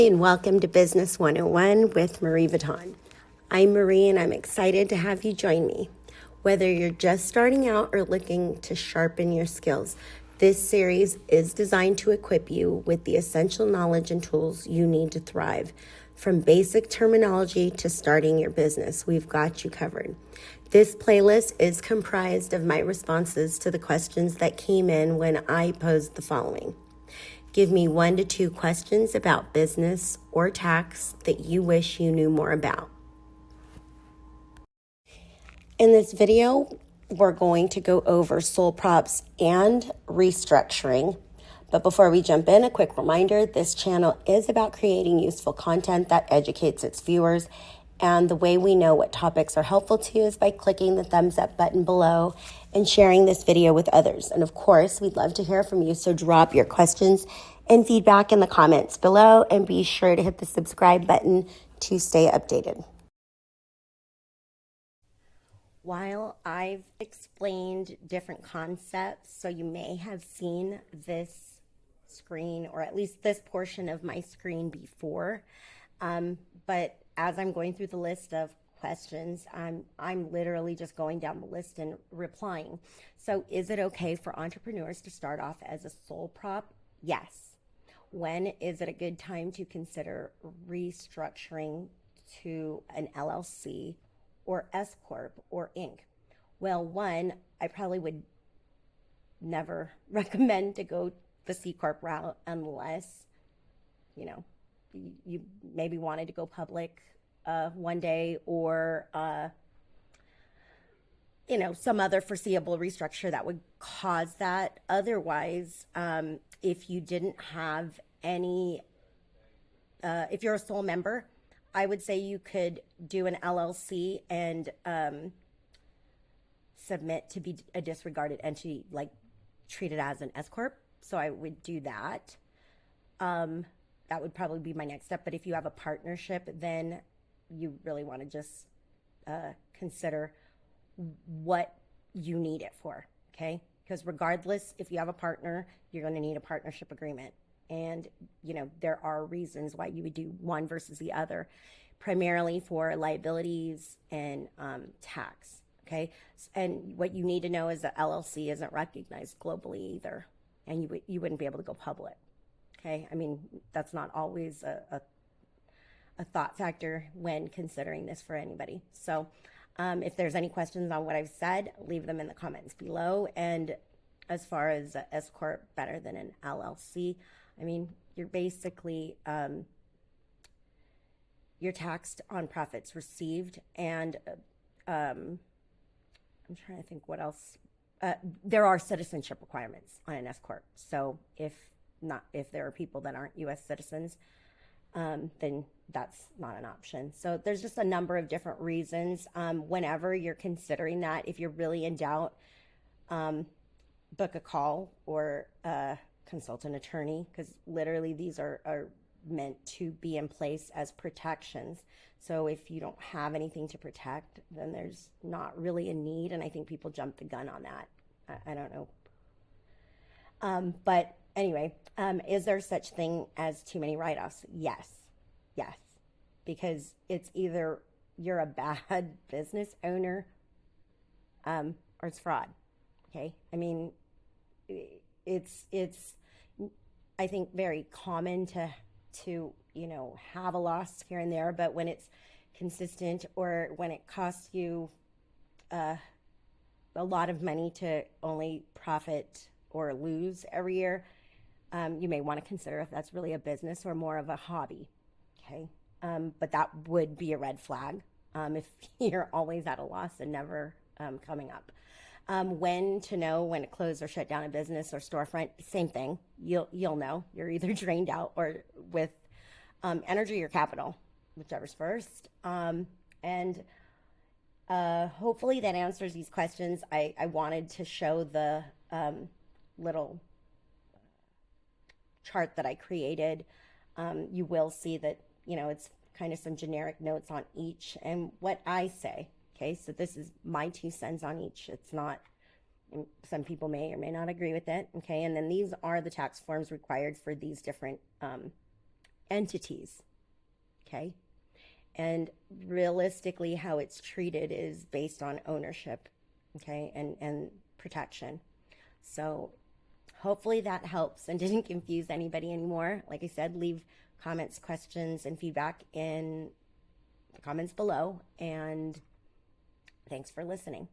And welcome to Business 101 with Mareevuitton. I'm Marie and I'm excited to have you join me. Whether you're just starting out or looking to sharpen your skills, this series is designed to equip you with the essential knowledge and tools you need to thrive. From basic terminology to starting your business, we've got you covered. This playlist is comprised of my responses to the questions that came in when I posed the following. Give me 1 to 2 questions about business or tax that you wish you knew more about. In this video, we're going to go over sole props and restructuring. But before we jump in, a quick reminder, this channel is about creating useful content that educates its viewers. And the way we know what topics are helpful to you is by clicking the thumbs up button below and sharing this video with others. And of course, we'd love to hear from you, so drop your questions and feedback in the comments below and be sure to hit the subscribe button to stay updated. While I've explained different concepts, so you may have seen this screen or at least this portion of my screen before, but as I'm going through the list of questions, I'm literally just going down the list and replying. So is it okay for entrepreneurs to start off as a sole prop? Yes. When is it a good time to consider restructuring to an LLC or S Corp or Inc? Well, one, I probably would never recommend to go the C Corp route unless, you maybe wanted to go public one day or, some other foreseeable restructure that would cause that. Otherwise, if you didn't have any, if you're a sole member, I would say you could do an LLC and submit to be a disregarded entity, like treat it as an S Corp. So I would do that. That would probably be my next step. But if you have a partnership, then you really want to just consider what you need it for, okay? Because regardless, if you have a partner, you're going to need a partnership agreement. And, there are reasons why you would do one versus the other, primarily for liabilities and tax, okay? And what you need to know is that LLC isn't recognized globally either, and you wouldn't be able to go public, okay? I mean, that's not always a thought factor when considering this for anybody. So if there's any questions on what I've said, leave them in the comments below. And as far as S Corp better than an LLC, I mean, you're basically, you're taxed on profits received, and I'm trying to think what else. There are citizenship requirements on an S Corp. So if there are people that aren't U.S. citizens, then that's not an option. So there's just a number of different reasons. Whenever you're considering that, if you're really in doubt, book a call or consult an attorney, because literally these are meant to be in place as protections. So if you don't have anything to protect, then there's not really a need, and I think people jump the gun on that. I don't know. But anyway, is there such thing as too many write-offs? Yes, because it's either you're a bad business owner or it's fraud, okay? I mean, it's I think very common to have a loss here and there, but when it's consistent or when it costs you a lot of money to only profit or lose every year, you may want to consider if that's really a business or more of a hobby, okay? But that would be a red flag if you're always at a loss and never coming up. When to know when to close or shut down a business or storefront, same thing. You'll know. You're either drained out or with energy or capital, whichever's first. And hopefully that answers these questions. I wanted to show the little chart that I created. You will see that, it's kind of some generic notes on each and what I say. Okay, so this is my 2 cents on each. It's not, some people may or may not agree with it. Okay, and then these are the tax forms required for these different entities, okay? And realistically, how it's treated is based on ownership, okay, and protection. So hopefully that helps and didn't confuse anybody anymore. Like I said, leave comments, questions, and feedback in the comments below. And thanks for listening.